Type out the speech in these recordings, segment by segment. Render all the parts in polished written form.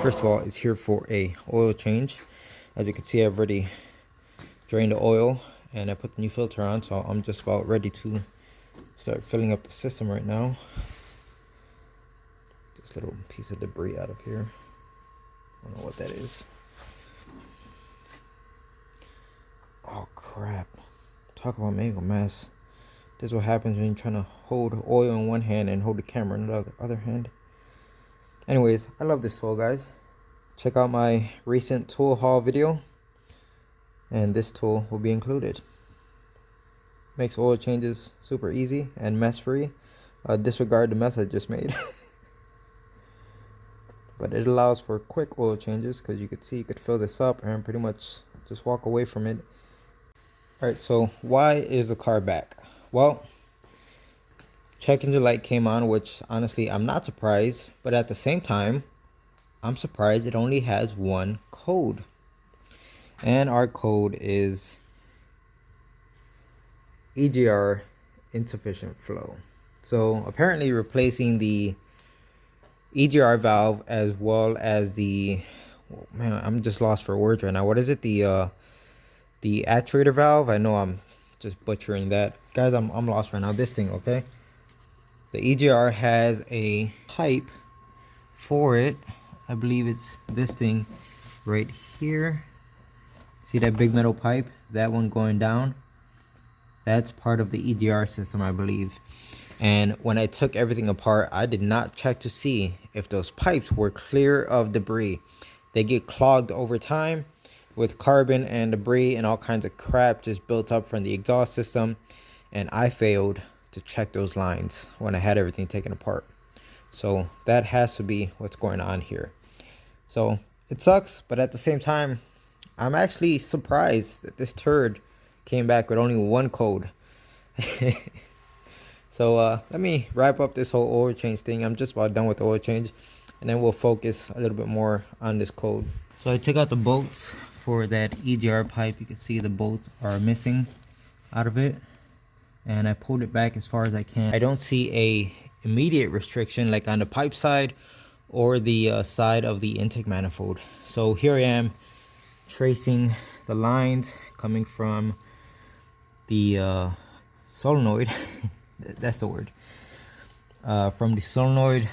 first of all, is here for a oil change. As you can see, I've already drained the oil and I put the new filter on, so I'm just about ready to start filling up the system right now. This little piece of debris out of here, I don't know what that is. Oh crap, talk about making a mess. This is what happens when you're trying to hold oil in one hand and hold the camera in the other hand. Anyways, I love this tool, guys. Check out my recent tool haul video, and this tool will be included. Makes oil changes super easy and mess free. Disregard the mess I just made. But it allows for quick oil changes, because you could see you could fill this up and pretty much just walk away from it. Alright, so why is the car back? Well, check engine light came on, which honestly I'm not surprised, but at the same time I'm surprised it only has one code, and our code is EGR insufficient flow. So apparently replacing the EGR valve as well as the, oh man, I'm just lost for words right now. What is it? The actuator valve. I know I'm just butchering that, guys. I'm lost right now. This thing, okay? The EGR has a pipe for it. I believe it's this thing right here. See that big metal pipe? That one going down? That's part of the EGR system, I believe. And when I took everything apart, I did not check to see if those pipes were clear of debris. They get clogged over time with carbon and debris and all kinds of crap just built up from the exhaust system. And I failed to check those lines when I had everything taken apart. So that has to be what's going on here. So it sucks, but at the same time, I'm actually surprised that this turd came back with only one code. So let me wrap up this whole oil change thing. I'm just about done with the oil change, and then we'll focus a little bit more on this code. So I took out the bolts for that EGR pipe. You can see the bolts are missing out of it, and I pulled it back as far as I can. I don't see a immediate restriction like on the pipe side or the side of the intake manifold. So here I am tracing the lines coming from the solenoid. That's the word. From the solenoid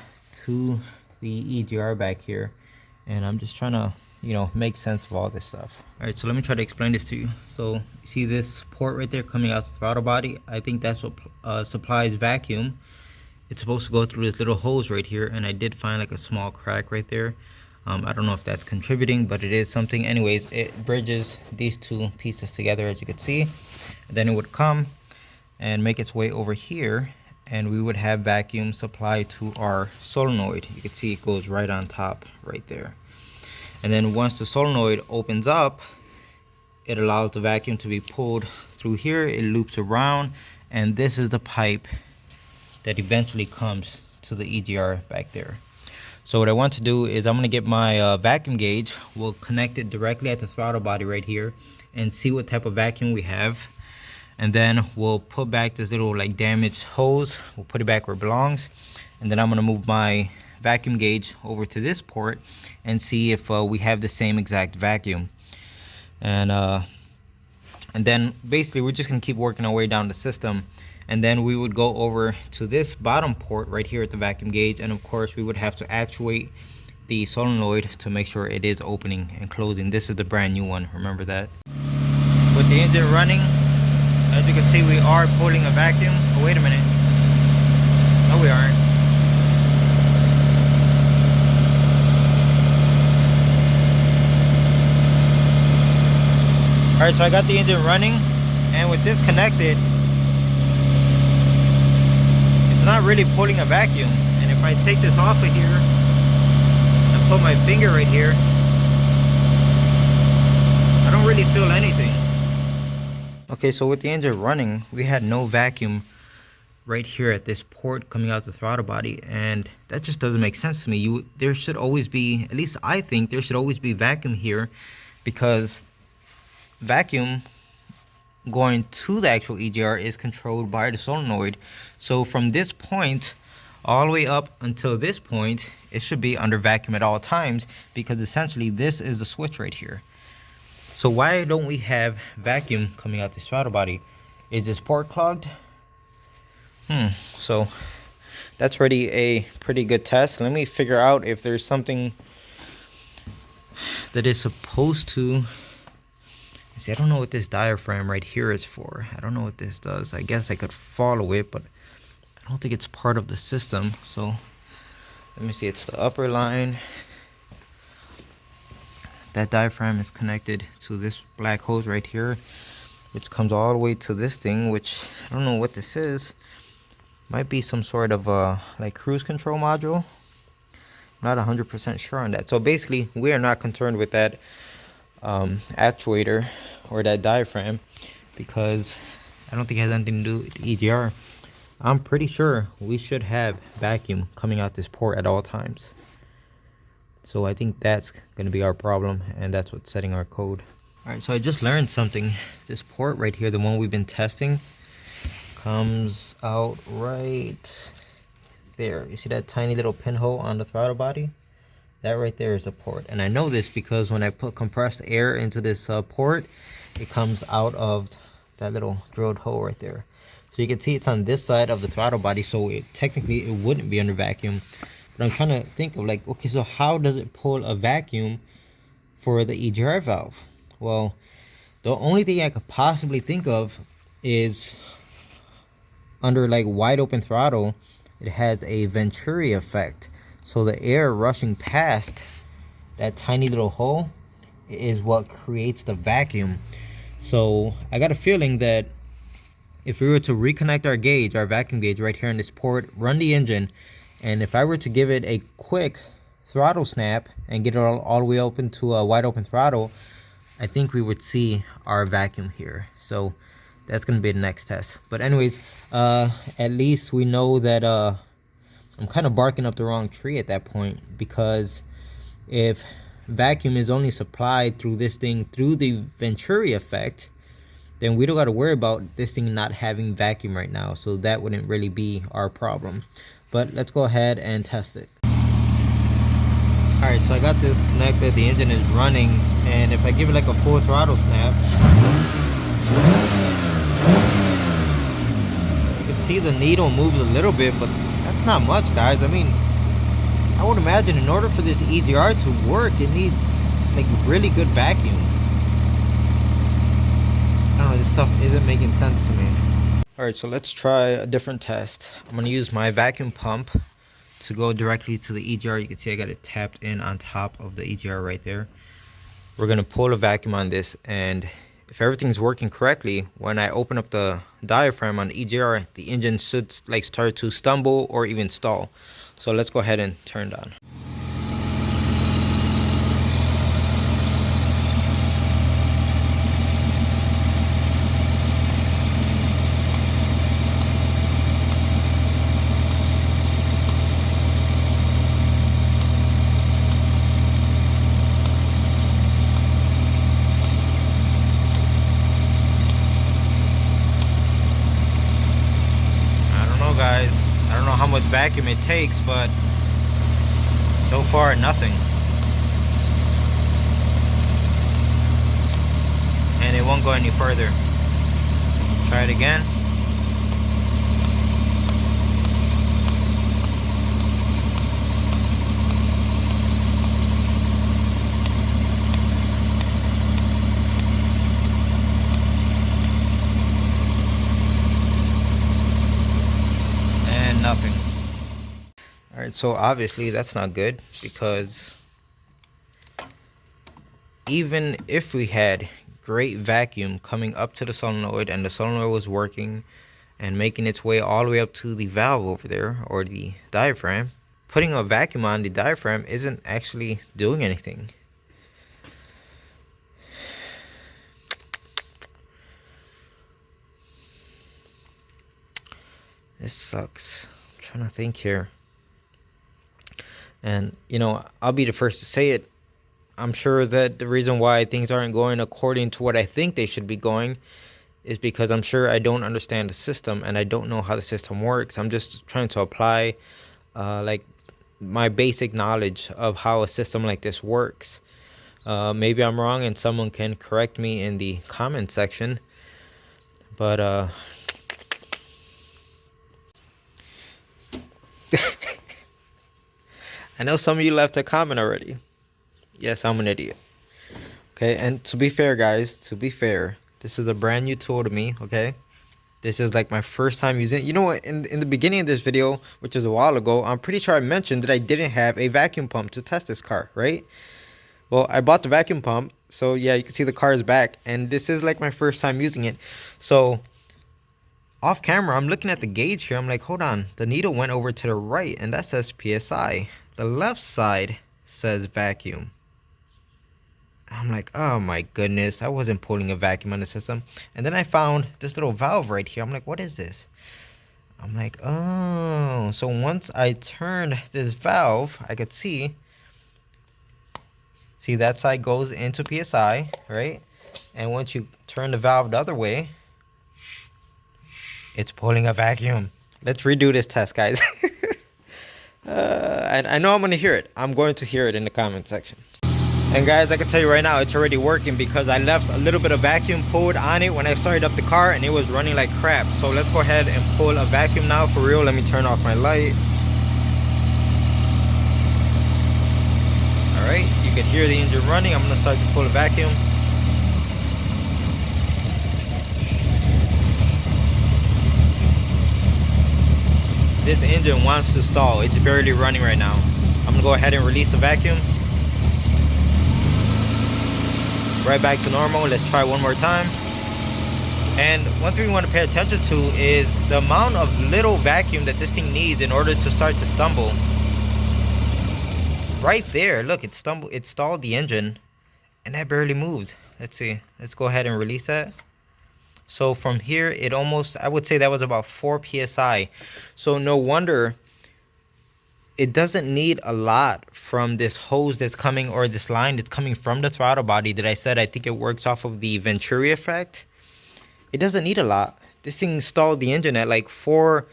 to the EGR back here, and I'm just trying to, make sense of all this stuff. All right, so let me try to explain this to you. So you see this port right there coming out the throttle body? I think that's what supplies vacuum. It's supposed to go through this little hose right here, and I did find like a small crack right there. I don't know if that's contributing, but it is something. Anyways, it bridges these two pieces together, as you can see. And then it would come and make its way over here, and we would have vacuum supply to our solenoid. You can see it goes right on top right there. And then once the solenoid opens up, it allows the vacuum to be pulled through here. It loops around, and this is the pipe that eventually comes to the EGR back there. So what I want to do is I'm going to get my vacuum gauge. We'll connect it directly at the throttle body right here and see what type of vacuum we have. And then we'll put back this little like damaged hose. We'll put it back where it belongs. And then I'm going to move my vacuum gauge over to this port and see if we have the same exact vacuum. And then basically we're just going to keep working our way down the system. And then we would go over to this bottom port right here at the vacuum gauge, and of course we would have to actuate the solenoid to make sure it is opening and closing. This is the brand new one, remember that. With the engine running, as you can see, we are pulling a vacuum. Oh, wait a minute. No, we aren't. Alright, so I got the engine running, and with this connected, it's not really pulling a vacuum. And if I take this off of here and put my finger right here, I don't really feel anything. Okay, so with the engine running, we had no vacuum right here at this port coming out the throttle body, and that just doesn't make sense to me. There should always be, at least I think, there should always be vacuum here, because vacuum going to the actual EGR is controlled by the solenoid. So from this point all the way up until this point, it should be under vacuum at all times, because essentially this is the switch right here. So why don't we have vacuum coming out this throttle body? Is this port clogged? So that's already a pretty good test. Let me figure out if there's something that is supposed to... See, I don't know what this diaphragm right here is for. I don't know what this does. I guess I could follow it, but I don't think it's part of the system. So let me see. It's the upper line. That diaphragm is connected to this black hose right here, which comes all the way to this thing, which I don't know what this is. Might be some sort of like cruise control module. I'm not 100% sure on that. So basically, we are not concerned with that actuator or that diaphragm, because I don't think it has anything to do with the EGR. I'm pretty sure we should have vacuum coming out this port at all times. So I think that's going to be our problem, and that's what's setting our code. Alright, so I just learned something. This port right here, the one we've been testing, comes out right there. You see that tiny little pinhole on the throttle body? That right there is a port. And I know this because when I put compressed air into this port, it comes out of that little drilled hole right there. So you can see it's on this side of the throttle body, so technically it wouldn't be under vacuum. But I'm trying to think of like, okay, so how does it pull a vacuum for the EGR valve? Well, the only thing I could possibly think of is under like wide open throttle, it has a Venturi effect. So the air rushing past that tiny little hole is what creates the vacuum. So I got a feeling that if we were to reconnect our gauge, our vacuum gauge right here in this port, run the engine, and if I were to give it a quick throttle snap and get it all the way open to a wide open throttle, I think we would see our vacuum here. So that's going to be the next test. But anyways, at least we know that I'm kind of barking up the wrong tree at that point, because if vacuum is only supplied through this thing through the Venturi effect, then we don't got to worry about this thing not having vacuum right now. So that wouldn't really be our problem. But let's go ahead and test it. Alright, so I got this connected, the engine is running, and if I give it like a full throttle snap, you can see the needle moves a little bit, but that's not much, guys. I mean, I would imagine in order for this EGR to work, it needs like really good vacuum. I don't know, this stuff isn't making sense to me. Alright, so let's try a different test. I'm going to use my vacuum pump to go directly to the EGR. You can see I got it tapped in on top of the EGR right there. We're going to pull a vacuum on this, and if everything's working correctly, when I open up the diaphragm on the EGR, the engine should like start to stumble or even stall. So let's go ahead and turn it on. Guys, I don't know how much vacuum it takes, but so far nothing, and it won't go any further. Try it again. Nothing. All right, so obviously that's not good, because even if we had great vacuum coming up to the solenoid and the solenoid was working and making its way all the way up to the valve over there, or the diaphragm, putting a vacuum on the diaphragm isn't actually doing anything. This sucks. I'm trying to think here. And, you know, I'll be the first to say it. I'm sure that the reason why things aren't going according to what I think they should be going is because I'm sure I don't understand the system and I don't know how the system works. I'm just trying to apply like my basic knowledge of how a system like this works. Maybe I'm wrong and someone can correct me in the comment section. But I know some of you left a comment already. Yes, I'm an idiot. Okay, and to be fair, guys, to be fair, this is a brand new tool to me, okay? This is like my first time using it. You know what? In the beginning of this video, which is a while ago, I'm pretty sure I mentioned that I didn't have a vacuum pump to test this car, right? Well, I bought the vacuum pump, so yeah, you can see the car is back, and this is like my first time using it. So off camera, I'm looking at the gauge here. I'm like, hold on, the needle went over to the right, and that says PSI. The left side says vacuum. I'm like, oh my goodness, I wasn't pulling a vacuum on the system. And then I found this little valve right here. I'm like, what is this? I'm like, oh, so once I turned this valve, I could see that side goes into PSI, right? And once you turn the valve the other way, it's pulling a vacuum. Let's redo this test, guys. And I know I'm gonna hear it. I'm going to hear it in the comment section. And guys, I can tell you right now, it's already working because I left a little bit of vacuum pulled on it when I started up the car and it was running like crap. So let's go ahead and pull a vacuum now for real. Let me turn off my light. All right, you can hear the engine running. I'm gonna start to pull a vacuum. This engine wants to stall. It's barely running right now. I'm gonna go ahead and release the vacuum. Right back to normal. Let's try one more time. And one thing we want to pay attention to is the amount of little vacuum that this thing needs in order to start to stumble. Right there, look, it stalled the engine and that barely moved. Let's see, let's go ahead and release that. So from here, it almost, I would say that was about 4 PSI. So no wonder it doesn't need a lot from this hose that's coming, or this line that's coming from the throttle body that I said I think it works off of the Venturi effect. It doesn't need a lot. This thing stalled the engine at like 4,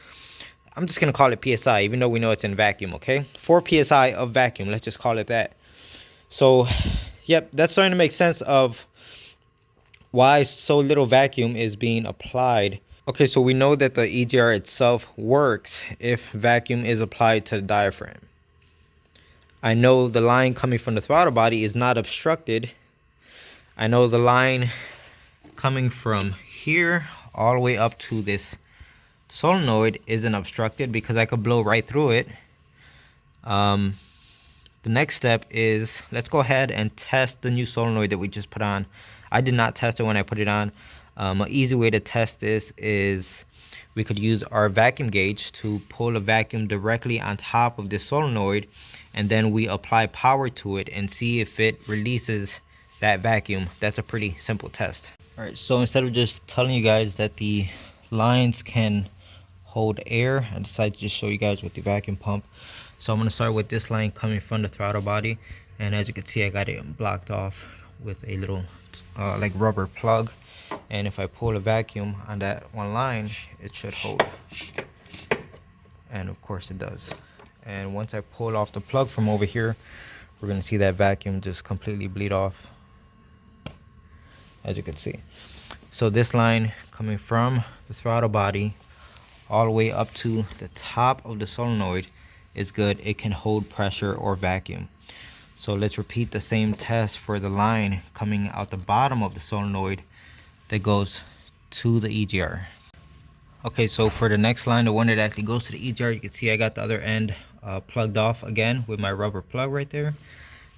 I'm just going to call it PSI, even though we know it's in vacuum, okay? 4 PSI of vacuum, let's just call it that. So, yep, that's starting to make sense of why so little vacuum is being applied. Okay, so we know that the EGR itself works if vacuum is applied to the diaphragm. I know the line coming from the throttle body is not obstructed. I know the line coming from here all the way up to this solenoid isn't obstructed because I could blow right through it. The next step is, let's go ahead and test the new solenoid that we just put on. I did not test it when I put it on. An easy way to test this is we could use our vacuum gauge to pull a vacuum directly on top of this solenoid, and then we apply power to it and see if it releases that vacuum. That's a pretty simple test. All right, so instead of just telling you guys that the lines can hold air, I decided to just show you guys with the vacuum pump. So I'm going to start with this line coming from the throttle body, and as you can see, I got it blocked off with a little like rubber plug. And if I pull a vacuum on that one line, it should hold. And of course it does. And once I pull off the plug from over here, we're going to see that vacuum just completely bleed off, as you can see. So this line coming from the throttle body all the way up to the top of the solenoid is good. It can hold pressure or vacuum. So let's repeat the same test for the line coming out the bottom of the solenoid that goes to the EGR. Okay, so for the next line, the one that actually goes to the EGR, you can see I got the other end plugged off again with my rubber plug right there.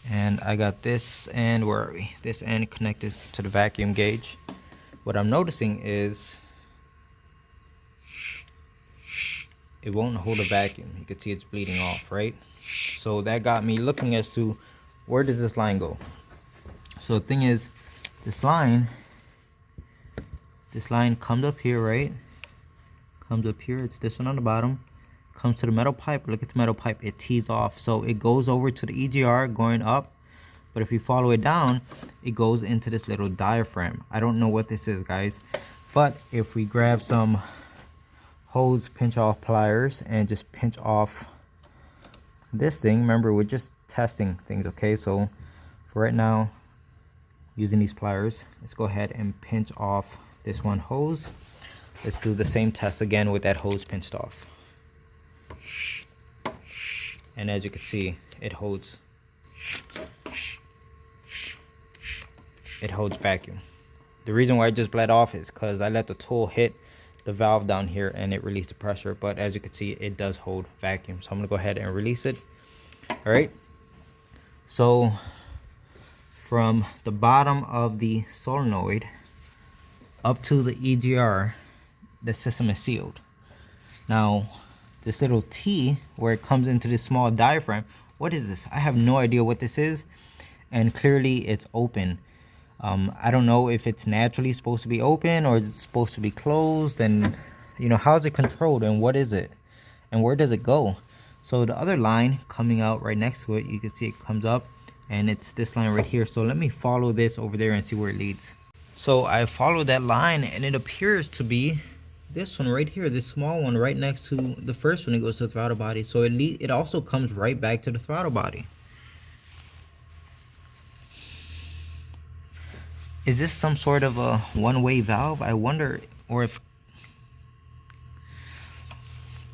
And I got this end, where are we? This end connected to the vacuum gauge. What I'm noticing is it won't hold a vacuum. You can see it's bleeding off, right? So that got me looking as to where does this line go. So the thing is, this line comes up here, right? Comes up here, it's this one on the bottom. Comes to the metal pipe, look at the metal pipe, it tees off. So it goes over to the EGR going up, but if you follow it down, it goes into this little diaphragm. I don't know what this is, guys, but if we grab some hose pinch off pliers and just pinch off this thing, remember, we're just testing things, okay? So for right now, using these pliers, let's go ahead and pinch off this one hose. Let's do the same test again with that hose pinched off. And as you can see, it holds vacuum. The reason why it just bled off is because I let the tool hit the valve down here and it released the pressure, but as you can see, it does hold vacuum. So I'm gonna go ahead and release it. All right, so from the bottom of the solenoid up to the EGR, the system is sealed. Now this little T where it comes into this small diaphragm, what is this? I have no idea what this is, and clearly it's open. I don't know if it's naturally supposed to be open or is it supposed to be closed, and you know, how is it controlled and what is it and where does it go? So the other line coming out right next to it, you can see it comes up and it's this line right here. So let me follow this over there and see where it leads. So I followed that line and it appears to be this one right here, this small one right next to the first one. It goes to the throttle body, so it also comes right back to the throttle body. Is this some sort of a one-way valve? I wonder, or if,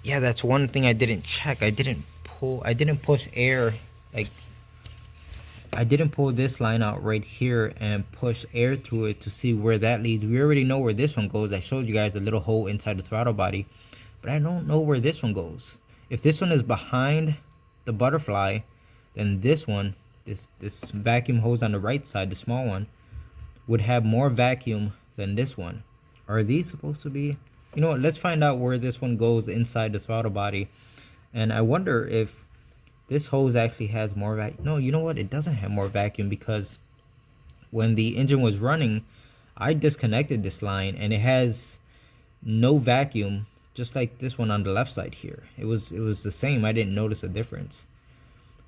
yeah, that's one thing I didn't check. I didn't push air, like I didn't pull this line out right here and push air through it to see where that leads. We already know where this one goes. I showed you guys a little hole inside the throttle body, but I don't know where this one goes. If this one is behind the butterfly, then this one, this vacuum hose on the right side, the small one, would have more vacuum than this one. Are these supposed to be, you know what, let's find out where this one goes inside the throttle body. And I wonder if this hose actually has more vacuum. No, you know what, it doesn't have more vacuum, because when the engine was running, I disconnected this line and it has no vacuum, just like this one on the left side here. It was the same. I didn't notice a difference.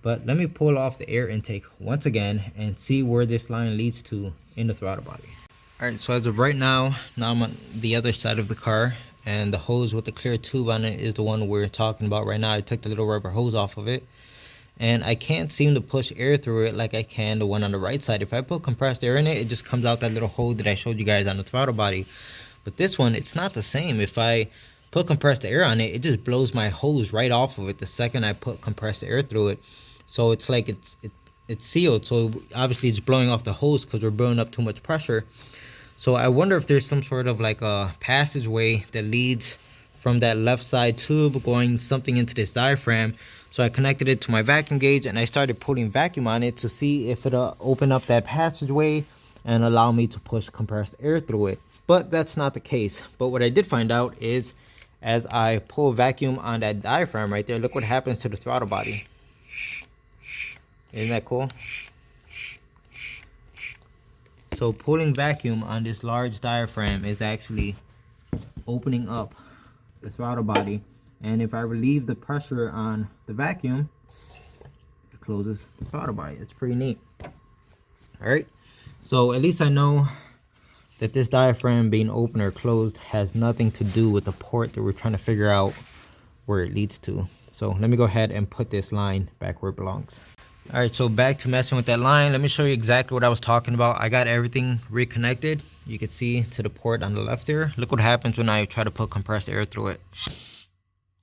But let me pull off the air intake once again and see where this line leads to in the throttle body. All right, so as of right now I'm on the other side of the car, and the hose with the clear tube on it is the one we're talking about right now. I took the little rubber hose off of it, and I can't seem to push air through it like I can the one on the right side. If I put compressed air in it, it just comes out that little hole that I showed you guys on the throttle body. But this one, it's not the same. If I put compressed air on it, it just blows my hose right off of it the second I put compressed air through it. So it's like it's sealed, so obviously it's blowing off the hose because we're building up too much pressure. So I wonder if there's some sort of like a passageway that leads from that left side tube going something into this diaphragm. So I connected it to my vacuum gauge and I started putting vacuum on it to see if it'll open up that passageway and allow me to push compressed air through it. But that's not the case. But what I did find out is, as I pull vacuum on that diaphragm right there, look what happens to the throttle body. Isn't that cool? So pulling vacuum on this large diaphragm is actually opening up the throttle body, and if I relieve the pressure on the vacuum, it closes the throttle body. It's pretty neat. All right, so at least I know that this diaphragm being open or closed has nothing to do with the port that we're trying to figure out where it leads to. So let me go ahead and put this line back where it belongs. All right, so back to messing with that line. Let me show you exactly what I was talking about. I got everything reconnected. You can see to the port on the left there. Look what happens when I try to put compressed air through it.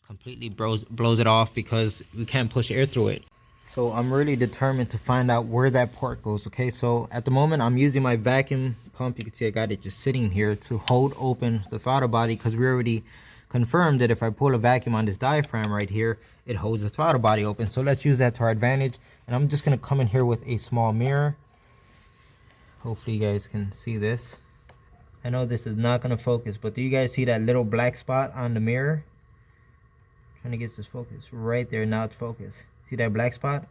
Completely blows it off because we can't push air through it. So I'm really determined to find out where that port goes. Okay, so at the moment I'm using my vacuum pump. You can see I got it just sitting here to hold open the throttle body, because we already confirmed that if I pull a vacuum on this diaphragm right here, it holds the throttle body open. So let's use that to our advantage. And I'm just gonna come in here with a small mirror. Hopefully you guys can see this. I know this is not gonna focus, but do you guys see that little black spot on the mirror? Trying to get this focus right there. Now it's focused. See that black spot?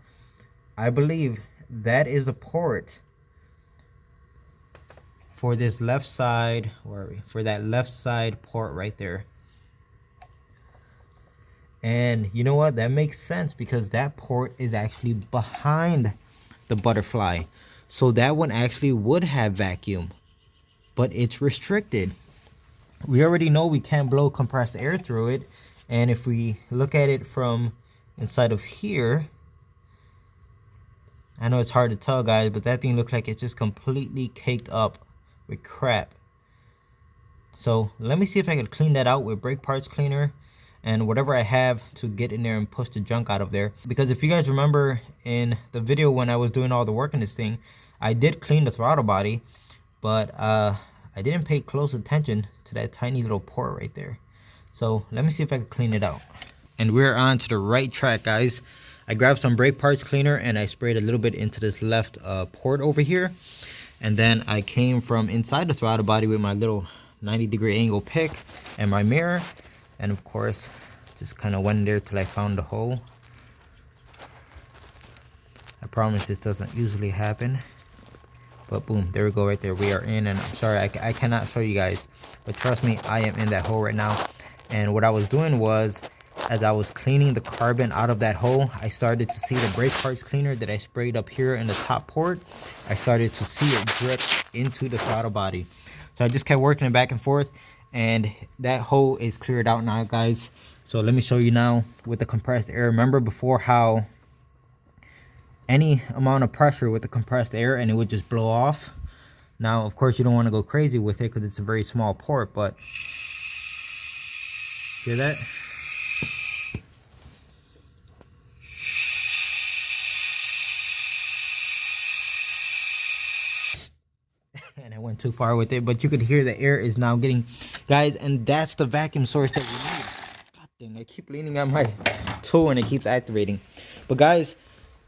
I believe that is a port for this left side. Where are we? For that left side port right there. And you know what? That makes sense, because that port is actually behind the butterfly. So that one actually would have vacuum, but it's restricted. We already know we can't blow compressed air through it. And if we look at it from inside of here. I know it's hard to tell, guys, but that thing looks like it's just completely caked up with crap. So let me see if I can clean that out with brake parts cleaner and whatever I have to get in there and push the junk out of there. Because if you guys remember in the video when I was doing all the work in this thing, I did clean the throttle body, but I didn't pay close attention to that tiny little port right there. So let me see if I can clean it out. And we're on to the right track, guys. I grabbed some brake parts cleaner and I sprayed a little bit into this left port over here. And then I came from inside the throttle body with my little 90-degree angle pick and my mirror. And of course, just kind of went in there till I found the hole. I promise this doesn't usually happen. But boom, there we go right there. We are in, and I'm sorry, I cannot show you guys. But trust me, I am in that hole right now. And what I was doing was, as I was cleaning the carbon out of that hole, I started to see the brake parts cleaner that I sprayed up here in the top port. I started to see it drip into the throttle body. So I just kept working it back and forth, and that hole is cleared out now, guys. So let me show you now with the compressed air. Remember before how any amount of pressure with the compressed air and it would just blow off? Now, of course, you don't want to go crazy with it because it's a very small port, but hear that? And I went too far with it, but you could hear the air is now getting, guys, and that's the vacuum source that we need. God dang, I keep leaning on my tool and it keeps activating. But guys,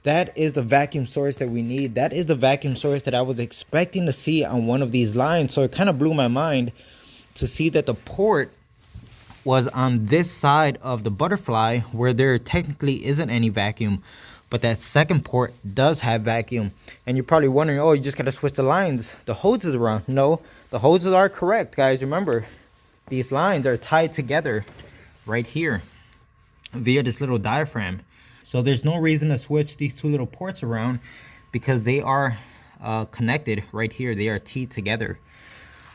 that is the vacuum source that we need. That is the vacuum source that I was expecting to see on one of these lines. So it kind of blew my mind to see that the port was on this side of the butterfly where there technically isn't any vacuum, but that second port does have vacuum. And you're probably wondering, oh, you just gotta switch the lines, the hoses around. No, the hoses are correct, guys. Remember, these lines are tied together right here via this little diaphragm. So there's no reason to switch these two little ports around because they are connected right here. They are teed together.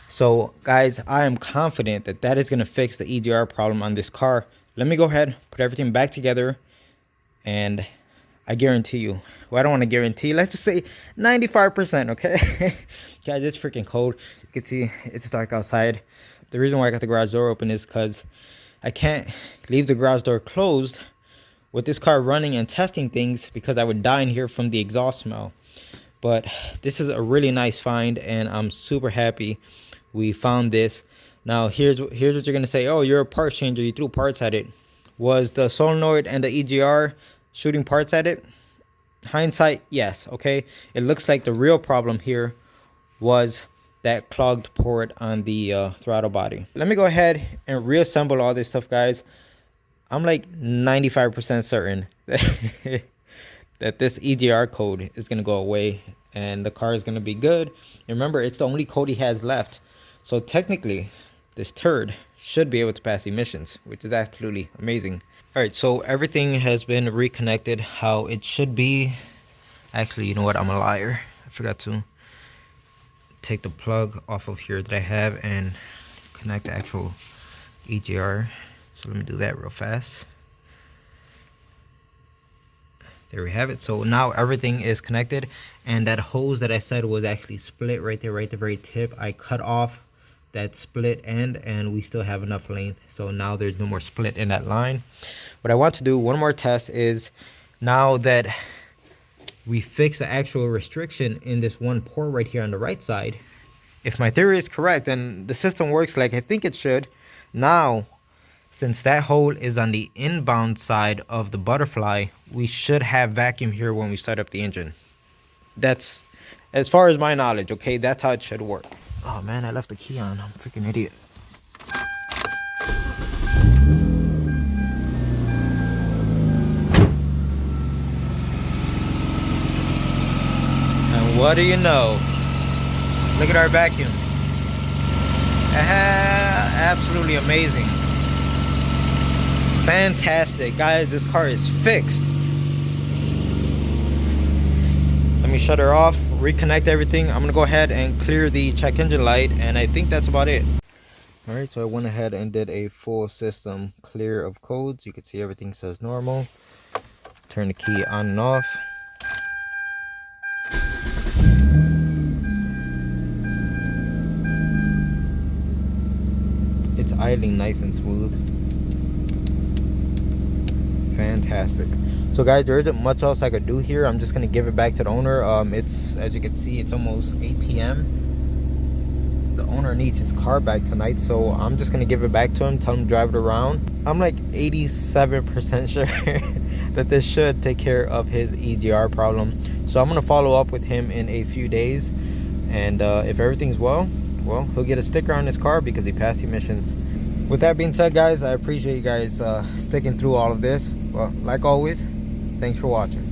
So guys, I am confident that that is going to fix the EGR problem on this car. Let me go ahead, put everything back together, and I guarantee you, well, I don't want to guarantee, let's just say 95%, okay? Guys, it's freaking cold. You can see it's dark outside. The reason why I got the garage door open is because I can't leave the garage door closed with this car running and testing things because I would die in here from the exhaust smell. But this is a really nice find, and I'm super happy we found this. Now here's what you're gonna say. Oh, you're a parts changer, you threw parts at it. Was the solenoid and the EGR shooting parts at it? Hindsight, yes. Okay, it looks like the real problem here was that clogged port on the throttle body. Let me go ahead and reassemble all this stuff, guys. I'm like 95% certain that this EGR code is going to go away and the car is going to be good. And remember, it's the only code he has left. So technically, this turd should be able to pass emissions, which is absolutely amazing. All right, so everything has been reconnected how it should be. Actually, you know what? I'm a liar. I forgot to take the plug off of here that I have and connect the actual EGR. So let me do that real fast. There we have it. So now everything is connected, and that hose that I said was actually split right there, right at the very tip. I cut off that split end and we still have enough length. So now there's no more split in that line. What I want to do, one more test, is now that we fix the actual restriction in this one port right here on the right side, if my theory is correct and the system works like I think it should, now since that hole is on the inbound side of the butterfly, we should have vacuum here when we start up the engine. That's as far as my knowledge, okay? That's how it should work. Oh man, I left the key on. I'm a freaking idiot. And what do you know? Look at our vacuum. Absolutely amazing. Fantastic, guys. This car is fixed. Let me shut her off, reconnect everything. I'm gonna go ahead and clear the check engine light, and I think that's about it. All right, so I went ahead and did a full system clear of codes. You can see everything says normal. turn the key on and off. It's idling nice and smooth. Fantastic. So guys, there isn't much else I could do here. I'm just gonna give it back to the owner. It's, as you can see, it's almost 8 p.m. The owner needs his car back tonight, so I'm just gonna give it back to him, tell him to drive it around. I'm like 87% sure that this should take care of his EGR problem. So I'm gonna follow up with him in a few days, and if everything's well, he'll get a sticker on his car because he passed emissions. With that being said, guys, I appreciate you guys sticking through all of this. Well, like always, thanks for watching.